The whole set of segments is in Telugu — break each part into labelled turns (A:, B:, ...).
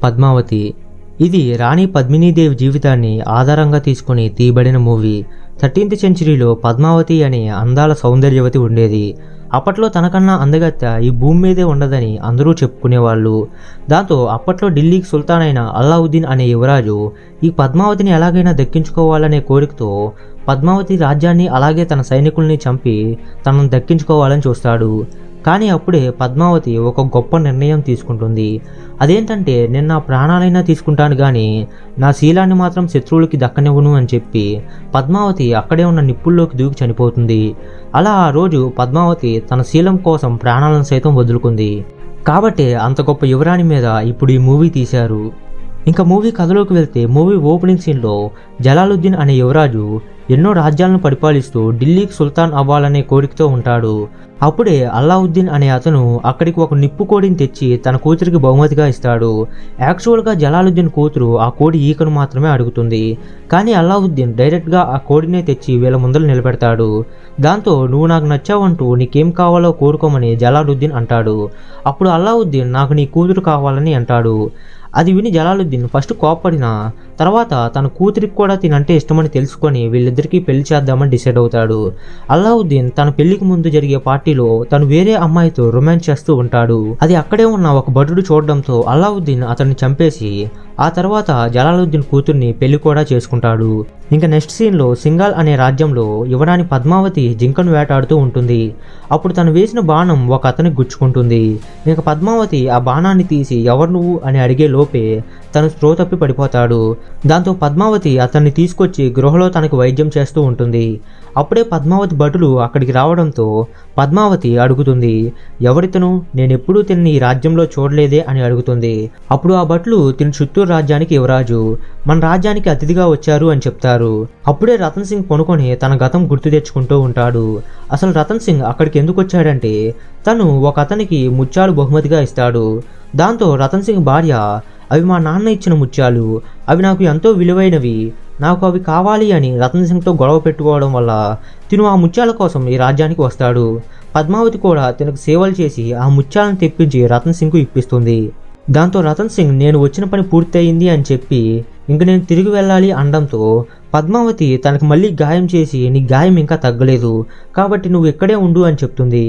A: పద్మావతి. ఇది రాణి పద్మినీదేవి జీవితాన్ని ఆధారంగా తీసుకుని తీయబడిన మూవీ. 13th సెంచరీలో పద్మావతి అనే అందాల సౌందర్యవతి ఉండేది. అప్పట్లో తనకన్నా అందగత్తె ఈ భూమి మీదే ఉండదని అందరూ చెప్పుకునేవాళ్ళు. దాంతో అప్పట్లో ఢిల్లీకి సుల్తాన్ అయిన అల్లావుద్దీన్ అనే యువరాజు ఈ పద్మావతిని ఎలాగైనా దక్కించుకోవాలనే కోరికతో పద్మావతి రాజ్యాన్ని అలాగే తన సైనికుల్ని చంపి తనను దక్కించుకోవాలని చూస్తాడు. కానీ అప్పుడే పద్మావతి ఒక గొప్ప నిర్ణయం తీసుకుంటుంది. అదేంటంటే, నేను నా ప్రాణాలైనా తీసుకుంటాను కానీ నా శీలాన్ని మాత్రం శత్రువులకి దక్కనివ్వను అని చెప్పి పద్మావతి అక్కడే ఉన్న నిప్పుల్లోకి దూకి చనిపోతుంది. అలా ఆ రోజు పద్మావతి తన శీలం కోసం ప్రాణాలను సైతం వదులుకుంది. కాబట్టే అంత గొప్ప యువరాణి మీద ఇప్పుడు ఈ మూవీ తీశారు. ఇంకా మూవీ కథలోకి వెళ్తే, మూవీ ఓపెనింగ్ సీన్లో జలాలుద్దీన్ అనే యువరాజు ఎన్నో రాజ్యాలను పరిపాలిస్తూ ఢిల్లీకి సుల్తాన్ అవ్వాలనే కోరికతో ఉంటాడు. అప్పుడే అల్లావుద్దీన్ అనే అతను అక్కడికి ఒక నిప్పు కోడిని తెచ్చి తన కూతురికి బహుమతిగా ఇస్తాడు. యాక్చువల్గా జలాలుద్దీన్ కూతురు ఆ కోడి ఈకను మాత్రమే అడుగుతుంది. కానీ అల్లావుద్దీన్ డైరెక్ట్గా ఆ కోడినే తెచ్చి వీళ్ళ ముందర నిలబెడతాడు. దాంతో నువ్వు నాకు నచ్చావంటూ నీకేం కావాలో కోరుకోమని జలాలుద్దీన్ అంటాడు. అప్పుడు అల్లావుద్దీన్ నాకు నీ కూతురు కావాలని అంటాడు. అది విని జలాలుద్దీన్ ఫస్ట్ కోప్పడిన తర్వాత తన కూతురికి కూడా తినంటే ఇష్టమని తెలుసుకొని వీళ్ళిద్దరికీ పెళ్లి చేద్దామని డిసైడ్ అవుతాడు. అల్లావుద్దీన్ తన పెళ్లికి ముందు జరిగే పార్టీలో తను వేరే అమ్మాయితో రొమాన్స్ చేస్తూ ఉంటాడు. అది అక్కడే ఉన్న ఒక భటుడు చూడడంతో అల్లావుద్దీన్ అతన్ని చంపేసి ఆ తర్వాత జలాలుద్దీన్ కూతుర్ని పెళ్లి కూడా చేసుకుంటాడు. ఇంకా నెక్స్ట్ సీన్లో సింగాల్ అనే రాజ్యంలో యువరాణి పద్మావతి జింకను వేటాడుతూ ఉంటుంది. అప్పుడు తను వేసిన బాణం ఒక అతనికి గుచ్చుకుంటుంది. ఇంకా పద్మావతి ఆ బాణాన్ని తీసి ఎవరు నువ్వు అని అడిగే లోపే తను స్పృహ తప్పి పడిపోతాడు. దాంతో పద్మావతి అతన్ని తీసుకొచ్చి గృహలో తనకు వైద్యం చేస్తూ ఉంటుంది. అప్పుడే పద్మావతి భటులు అక్కడికి రావడంతో పద్మావతి అడుగుతుంది, ఎవరితను, నేనెప్పుడూ తిని ఈ రాజ్యంలో చూడలేదే అని అడుగుతుంది. అప్పుడు ఆ భటులు తిని చిత్తూరు రాజ్యానికి యువరాజు, మన రాజ్యానికి అతిథిగా వచ్చారు అని చెప్తారు. అప్పుడే రతన్ సింగ్ కొనుక్కొని తన గతం గుర్తు తెచ్చుకుంటూ ఉంటాడు. అసలు రతన్ సింగ్ అక్కడికి ఎందుకు వచ్చాడంటే, తను ఒక అతనికి ముత్యాలు బహుమతిగా ఇస్తాడు. దాంతో రతన్ సింగ్ భార్య, అవి మా నాన్న ఇచ్చిన ముత్యాలు, అవి నాకు ఎంతో విలువైనవి, నాకు అవి కావాలి అని రతన్ సింగ్తో గొడవ పెట్టుకోవడం వల్ల తిను ఆ ముత్యాల కోసం ఈ రాజ్యానికి వస్తాడు. పద్మావతి కూడా తనకు సేవలు చేసి ఆ ముత్యాలను తెప్పించి రతన్ సింగ్కు ఇప్పిస్తుంది. దాంతో రతన్ సింగ్ నేను వచ్చిన పని పూర్తయింది అని చెప్పి ఇంక నేను తిరిగి వెళ్ళాలి అనడంతో పద్మావతి తనకు మళ్ళీ గాయం చేసి నీ గాయం ఇంకా తగ్గలేదు కాబట్టి నువ్వు ఇక్కడే ఉండు అని చెప్తుంది.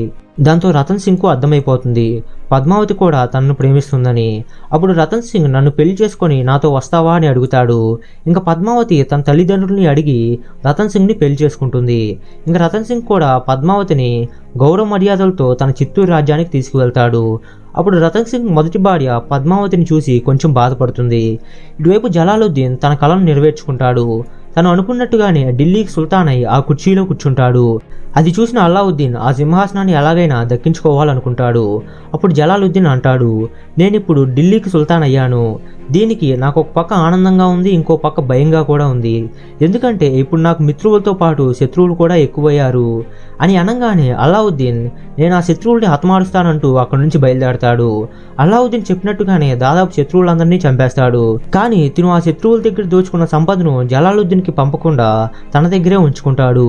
A: దాంతో రతన్ సింగ్కు అర్థమైపోతుంది పద్మావతి కూడా తనను ప్రేమిస్తుందని. అప్పుడు రతన్ సింగ్ నన్ను పెళ్లి చేసుకొని నాతో వస్తావా అని అడుగుతాడు. ఇంకా పద్మావతి తన తల్లిదండ్రుల్ని అడిగి రతన్ సింగ్ని పెళ్లి చేసుకుంటుంది. ఇంకా రతన్ సింగ్ కూడా పద్మావతిని గౌరవ మర్యాదలతో తన చిత్తూరు రాజ్యానికి తీసుకువెళ్తాడు. అప్పుడు రతన్ సింగ్ మొదటి భార్య పద్మావతిని చూసి కొంచెం బాధపడుతుంది. ఇటువైపు జలాలుద్దీన్ తన కలను నెరవేర్చుకుంటాడు. తను అనుకున్నట్టుగానే ఢిల్లీకి సుల్తాన్ అయి ఆ కుర్చీలో కూర్చుంటాడు. అది చూసిన అల్లావుద్దీన్ ఆ సింహాసనాన్ని ఎలాగైనా దక్కించుకోవాలనుకుంటాడు. అప్పుడు జలాలుద్దీన్ అంటాడు, నేనిప్పుడు ఢిల్లీకి సుల్తాన్ అయ్యాను. దీనికి నాకు ఒక పక్క ఆనందంగా ఉంది, ఇంకో పక్క భయంగా కూడా ఉంది. ఎందుకంటే ఇప్పుడు నాకు మిత్రువులతో పాటు శత్రువులు కూడా ఎక్కువయ్యారు అని అనగానే అల్లావుద్దీన్ నేను ఆ శత్రువుల్ని హతమారుస్తానంటూ అక్కడి నుంచి బయలుదేరతాడు. అల్లావుద్దీన్ చెప్పినట్టుగానే దాదాపు శత్రువులందరినీ చంపేస్తాడు. కానీ తిను ఆ శత్రువుల దగ్గర దోచుకున్న సంపదను జలాలుద్దీన్కి పంపకుండా తన దగ్గరే ఉంచుకుంటాడు.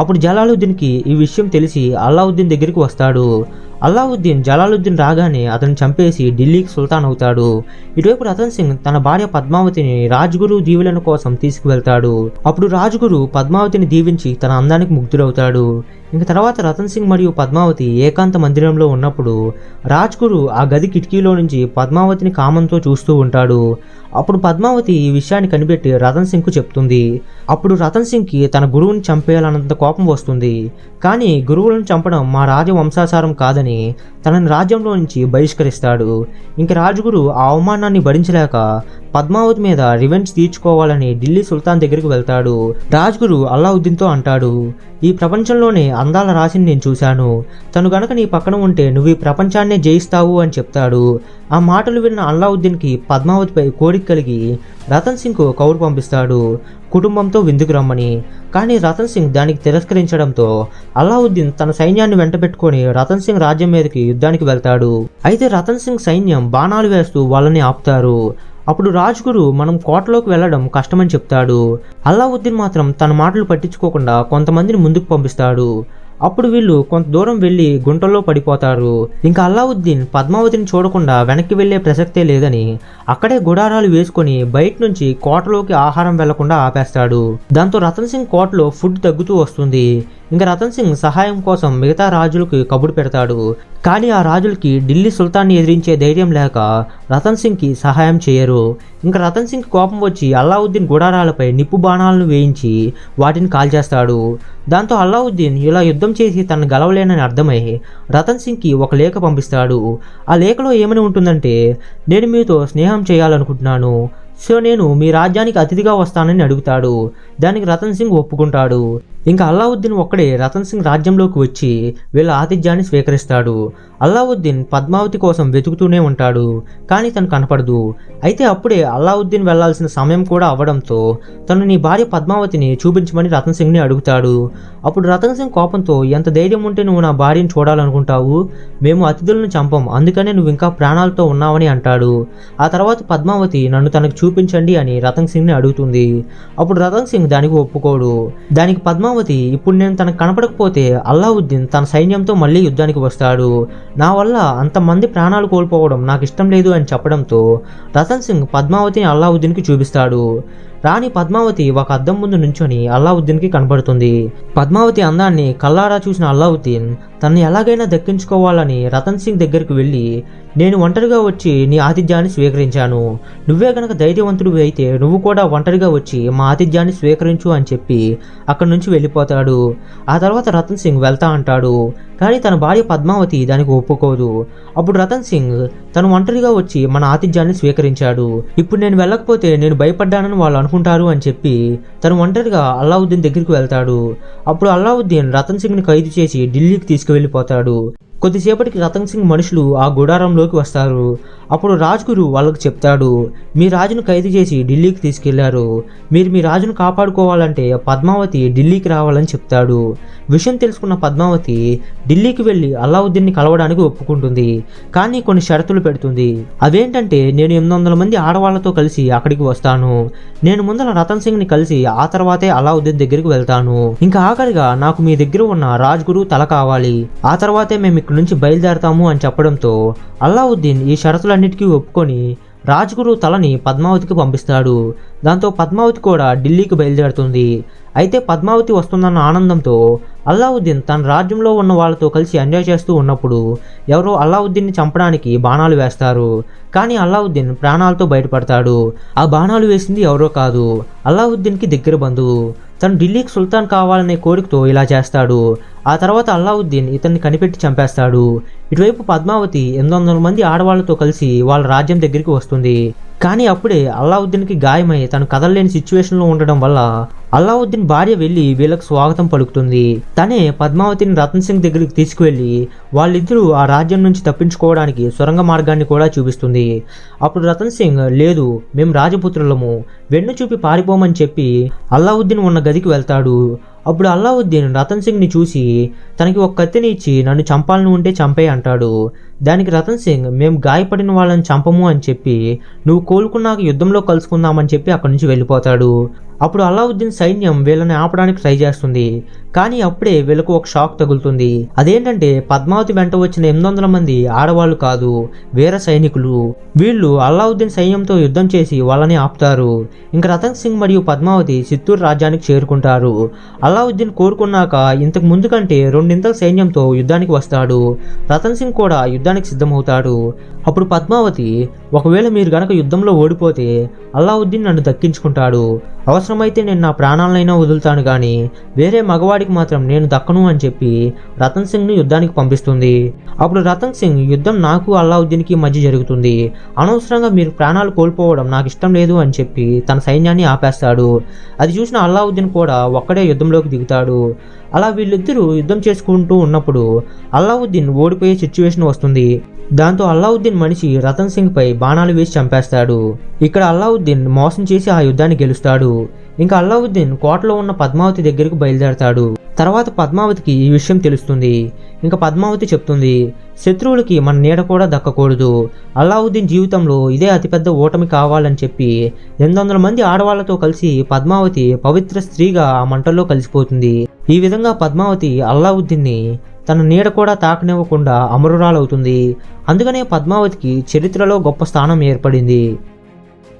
A: అప్పుడు జలాలుద్దీన్కి ఈ విషయం తెలిసి అల్లావుద్దీన్ దగ్గరికి వస్తాడు. అల్లావుద్దీన్ జలాలుద్దీన్ రాగానే అతన్ని చంపేసి ఢిల్లీకి సుల్తాన్ అవుతాడు. ఇటువైపు రతన్ సింగ్ తన భార్య పద్మావతిని రాజ్గురు దీవెన కోసం తీసుకువెళ్తాడు. అప్పుడు రాజ్గురు పద్మావతిని దీవించి తన అందానికి ముగ్ధుడవుతాడు. ఇంక తర్వాత రతన్ సింగ్ మరియు పద్మావతి ఏకాంత మందిరంలో ఉన్నప్పుడు రాజ్గురు ఆ గది కిటికీలో నుంచి పద్మావతిని కామంతో చూస్తూ ఉంటాడు. అప్పుడు పద్మావతి ఈ విషయాన్ని కనిపెట్టి రతన్ సింగ్కు చెప్తుంది. అప్పుడు రతన్ సింగ్కి తన గురువుని చంపేయాలన్నంత కోపం వస్తుంది. కానీ గురువులను చంపడం మా రాజవంశాచారం కాదని తనని రాజ్యంలో నుంచి బహిష్కరిస్తాడు. ఇంక రాజుగురు ఆ అవమానాన్ని భరించలేక పద్మావతి మీద రివెంజ్ తీర్చుకోవాలని ఢిల్లీ సుల్తాన్ దగ్గరికి వెళ్తాడు. రాజ్గురు అల్లావుద్దీన్తో అంటాడు, ఈ ప్రపంచంలోనే అందాల రాశిని నేను చూశాను. తను గనక నీ పక్కన ఉంటే నువ్వు ఈ ప్రపంచాన్నే జయిస్తావు అని చెప్తాడు. ఆ మాటలు విన్న అల్లావుద్దీన్కి పద్మావతిపై కోరిక కలిగి రతన్ సింగ్కు కౌరు పంపిస్తాడు కుటుంబంతో విందుకు రమ్మని. కానీ రతన్ సింగ్ దానికి తిరస్కరించడంతో అల్లావుద్దీన్ తన సైన్యాన్ని వెంటబెట్టుకొని రతన్ సింగ్ రాజ్యం మీదకి యుద్ధానికి వెళ్తాడు. అయితే రతన్ సింగ్ సైన్యం బాణాలు వేస్తూ వాళ్ళని ఆపుతారు. అప్పుడు రాజ్గురు మనం కోటలోకి వెళ్లడం కష్టమని చెప్తాడు. అల్లావుద్దీన్ మాత్రం తన మాటలు పట్టించుకోకుండా కొంతమందిని ముందుకు పంపిస్తాడు. అప్పుడు వీళ్ళు కొంత దూరం వెళ్లి గుంటల్లో పడిపోతారు. ఇంకా అల్లావుద్దీన్ పద్మావతిని చూడకుండా వెనక్కి వెళ్లే ప్రసక్తే లేదని అక్కడే గుడారాలు వేసుకొని బయట నుంచి కోటలోకి ఆహారం వెళ్లకుండా ఆపేస్తాడు. దాంతో రతన్ సింగ్ కోటలో ఫుడ్ తగ్గుతూ వస్తుంది. ఇంకా రతన్ సింగ్ సహాయం కోసం మిగతా రాజులకు కబురు పెడతాడు. కానీ ఆ రాజులకి ఢిల్లీ సుల్తాన్ని ఎదిరించే ధైర్యం లేక రతన్ సింగ్ కి సహాయం చేయరు. ఇంకా రతన్ సింగ్ కోపం వచ్చి అల్లావుద్దీన్ గుడారాలపై నిప్పు బాణాలను వేయించి వాటిని కాల్చేస్తాడు. దాంతో అల్లావుద్దీన్ ఇలా యుద్ధం చేసి తనను గెలవలేనని అర్థమై రతన్ సింగ్ కి ఒక లేఖ పంపిస్తాడు. ఆ లేఖలో ఏమని ఉంటుందంటే, నేను మీతో స్నేహం చేయాలనుకుంటున్నాను, సో నేను మీ రాజ్యానికి అతిథిగా వస్తానని అడుగుతాడు. దానికి రతన్ సింగ్ ఒప్పుకుంటాడు. ఇంకా అల్లావుద్దీన్ ఒక్కడే రతన్ సింగ్ రాజ్యంలోకి వచ్చి వీళ్ళ ఆతిథ్యాన్ని స్వీకరిస్తాడు. అల్లావుద్దీన్ పద్మావతి కోసం వెతుకుతూనే ఉంటాడు, కానీ తను కనపడదు. అయితే అప్పుడే అల్లావుద్దీన్ వెళ్లాల్సిన సమయం కూడా అవ్వడంతో తను నీ భార్య పద్మావతిని చూపించమని రతన్ సింగ్ని అడుగుతాడు. అప్పుడు రతన్ సింగ్ కోపంతో, ఎంత ధైర్యం ఉంటే నువ్వు నా భార్యను చూడాలనుకుంటావు? మేము అతిథులను చంపం, అందుకనే నువ్వు ఇంకా ప్రాణాలతో ఉన్నావని అంటాడు. ఆ తర్వాత పద్మావతి నన్ను తనకు చూపించండి అని రతన్ సింగ్ని అడుగుతుంది. అప్పుడు రతన్ సింగ్ దానికి ఒప్పుకోడు. దానికి పద్మావతి, ఇప్పుడు నేను తనకు కనపడకపోతే అల్లావుద్దీన్ తన సైన్యంతో మళ్ళీ యుద్ధానికి వస్తాడు, నా వల్ల అంతమంది ప్రాణాలు కోల్పోవడం నాకు ఇష్టం లేదు అని చెప్పడంతో రతన్ సింగ్ పద్మావతిని అల్లావుద్దీన్కి చూపిస్తాడు. రాణి పద్మావతి ఒక అద్దం ముందు నుంచొని అల్లావుద్దీన్కి కనపడుతుంది. పద్మావతి అందాన్ని కల్లారా చూసిన అల్లావుద్దీన్ తనని ఎలాగైనా దక్కించుకోవాలని రతన్ సింగ్ దగ్గరికి వెళ్ళి, నేను ఒంటరిగా వచ్చి నీ ఆతిథ్యాన్ని స్వీకరించాను, నువ్వే గనక ధైర్యవంతుడు అయితే నువ్వు కూడా ఒంటరిగా వచ్చి మా ఆతిథ్యాన్ని స్వీకరించు అని చెప్పి అక్కడి నుంచి వెళ్ళిపోతాడు. ఆ తర్వాత రతన్ సింగ్ వెళ్తా అంటాడు, కానీ తన భార్య పద్మావతి దానికి ఒప్పుకోదు. అప్పుడు రతన్ సింగ్ తను ఒంటరిగా వచ్చి మన ఆతిథ్యాన్ని స్వీకరించాడు, ఇప్పుడు నేను వెళ్ళకపోతే నేను భయపడ్డానని వాళ్ళు అనుకుంటారు అని చెప్పి తను ఒంటరిగా అల్లావుద్దీన్ దగ్గరికి వెళ్తాడు. అప్పుడు అల్లావుద్దీన్ రతన్ సింగ్ని ఖైదు చేసి ఢిల్లీకి తీసుకువెళ్ళిపోతాడు. కొద్దిసేపటికి రతన్ సింగ్ మనుషులు ఆ గుడారంలోకి వస్తారు. అప్పుడు రాజ్గురు వాళ్ళకు చెప్తాడు, మీ రాజును ఖైదు చేసి ఢిల్లీకి తీసుకెళ్లారు, మీరు మీ రాజును కాపాడుకోవాలంటే పద్మావతి ఢిల్లీకి రావాలని చెప్తాడు. విషయం తెలుసుకున్న పద్మావతి ఢిల్లీకి వెళ్ళి అల్లావుద్దీన్ని కలవడానికి ఒప్పుకుంటుంది, కానీ కొన్ని షరతులు పెడుతుంది. అవేంటంటే, నేను 800 మంది ఆడవాళ్లతో కలిసి అక్కడికి వస్తాను, నేను ముందర రతన్ సింగ్ని కలిసి ఆ తర్వాతే అల్లావుద్దీన్ దగ్గరికి వెళ్తాను, ఇంకా ఆఖరిగా నాకు మీ దగ్గర ఉన్న రాజ్గురు తల కావాలి, ఆ తర్వాతే మేము ఇక్కడి నుంచి బయలుదేరతాము అని చెప్పడంతో అల్లావుద్దీన్ ఈ షరతులన్నిటికీ ఒప్పుకొని రాజ్గురు తలని పద్మావతికి పంపిస్తాడు. దాంతో పద్మావతి కూడా ఢిల్లీకి బయలుదేరుతుంది. అయితే పద్మావతి వస్తుందన్న ఆనందంతో అల్లావుద్దీన్ తన రాజ్యంలో ఉన్న వాళ్ళతో కలిసి ఎంజాయ్ చేస్తూ ఉన్నప్పుడు ఎవరో అల్లావుద్దీన్ని చంపడానికి బాణాలు వేస్తారు. కానీ అల్లావుద్దీన్ ప్రాణాలతో బయటపడతాడు. ఆ బాణాలు వేసింది ఎవరో కాదు, అల్లావుద్దీన్కి దగ్గర బంధువు. తను ఢిల్లీకి సుల్తాన్ కావాలనే కోరికతో ఇలా చేస్తాడు. ఆ తర్వాత అల్లావుద్దీన్ ఇతన్ని కనిపెట్టి చంపేస్తాడు. ఇటువైపు పద్మావతి 800 మంది ఆడవాళ్లతో కలిసి వాళ్ళ రాజ్యం దగ్గరికి వస్తుంది. కానీ అప్పుడే అల్లావుద్దీన్కి గాయమై తను కదలలేని సిచ్యువేషన్లో ఉండడం వల్ల అల్లావుద్దీన్ భార్య వెళ్ళి వీళ్ళకు స్వాగతం పలుకుతుంది. తనే పద్మావతిని రతన్ సింగ్ దగ్గరికి తీసుకువెళ్ళి వాళ్ళిద్దరూ ఆ రాజ్యం నుంచి తప్పించుకోవడానికి సొరంగ మార్గాన్ని కూడా చూపిస్తుంది. అప్పుడు రతన్ సింగ్, లేదు మేము రాజపుత్రులము, వెన్ను చూపి పారిపోమని చెప్పి అల్లావుద్దీన్ ఉన్న గదికి వెళ్తాడు. అప్పుడు అల్లావుద్దీన్ రతన్ సింగ్ని చూసి తనకి ఒక కత్తిని ఇచ్చి నన్ను చంపాలని ఉంటే చంపే అంటాడు. దానికి రతన్ సింగ్, మేము గాయపడిన వాళ్ళని చంపము అని చెప్పి నువ్వు కోలుకున్నాక యుద్ధంలో కలుసుకుందామని చెప్పి అక్కడి నుంచి వెళ్ళిపోతాడు. అప్పుడు అల్లావుద్దీన్ సైన్యం వీళ్ళని ఆపడానికి ట్రై చేస్తుంది. కానీ అప్పుడే వీళ్ళకు ఒక షాక్ తగులుతుంది. అదేంటంటే పద్మావతి వెంట వచ్చిన 800 మంది ఆడవాళ్ళు కాదు, వేరే సైనికులు. వీళ్ళు అల్లావుద్దీన్ సైన్యంతో యుద్ధం చేసి వాళ్ళని ఆపుతారు. ఇంకా రతన్ సింగ్ మరియు పద్మావతి చిత్తూరు రాజ్యానికి చేరుకుంటారు. అల్లావుద్దీన్ కోరుకున్నాక ఇంతకు ముందు కంటే 2 సైన్యంతో యుద్ధానికి వస్తాడు. రతన్ సింగ్ కూడా యుద్ధానికి సిద్ధమవుతాడు. అప్పుడు పద్మావతి, ఒకవేళ మీరు గనక యుద్ధంలో ఓడిపోతే అల్లావుద్దీన్ నన్ను దక్కించుకుంటాడు, అవసరమైతే నేను నా ప్రాణాలనైనా వదులుతాను, కానీ వేరే మగవాడికి మాత్రం నేను దక్కను అని చెప్పి రతన్ సింగ్ను యుద్ధానికి పంపిస్తుంది. అప్పుడు రతన్ సింగ్, యుద్ధం నాకు అల్లావుద్దీన్కి మధ్య జరుగుతుంది, అనవసరంగా మీరు ప్రాణాలు కోల్పోవడం నాకు ఇష్టం లేదు అని చెప్పి తన సైన్యాన్ని ఆపేస్తాడు. అది చూసిన అల్లావుద్దీన్ కూడా ఒక్కడే యుద్ధంలోకి దిగుతాడు. అలా వీళ్ళిద్దరూ యుద్ధం చేసుకుంటూ ఉన్నప్పుడు అల్లావుద్దీన్ ఓడిపోయే సిచ్యువేషన్ వస్తుంది. దాంతో అల్లావుద్దీన్ మనిషి రతన్ సింగ్ పై బాణాలు వేసి చంపేస్తాడు. ఇక్కడ అల్లావుద్దీన్ మోసం చేసి ఆ యుద్ధాన్ని గెలుస్తాడు. ఇంకా అల్లావుద్దీన్ కోటలో ఉన్న పద్మావతి దగ్గరకు బయలుదేరతాడు. తర్వాత పద్మావతికి ఈ విషయం తెలుస్తుంది. ఇంకా పద్మావతి చెప్తుంది, శత్రువులకి మన నీడ కూడా దక్కకూడదు, అల్లావుద్దీన్ జీవితంలో ఇదే అతిపెద్ద ఓటమి కావాలని చెప్పి 800 మంది ఆడవాళ్లతో కలిసి పద్మావతి పవిత్ర స్త్రీగా ఆ మంటల్లో కలిసిపోతుంది. ఈ విధంగా పద్మావతి అల్లావుద్దీన్ని తన నీడ కూడా తాకనివ్వకుండా అమరురాలవుతుంది. అందుకనే పద్మావతికి చరిత్రలో గొప్ప స్థానం ఏర్పడింది.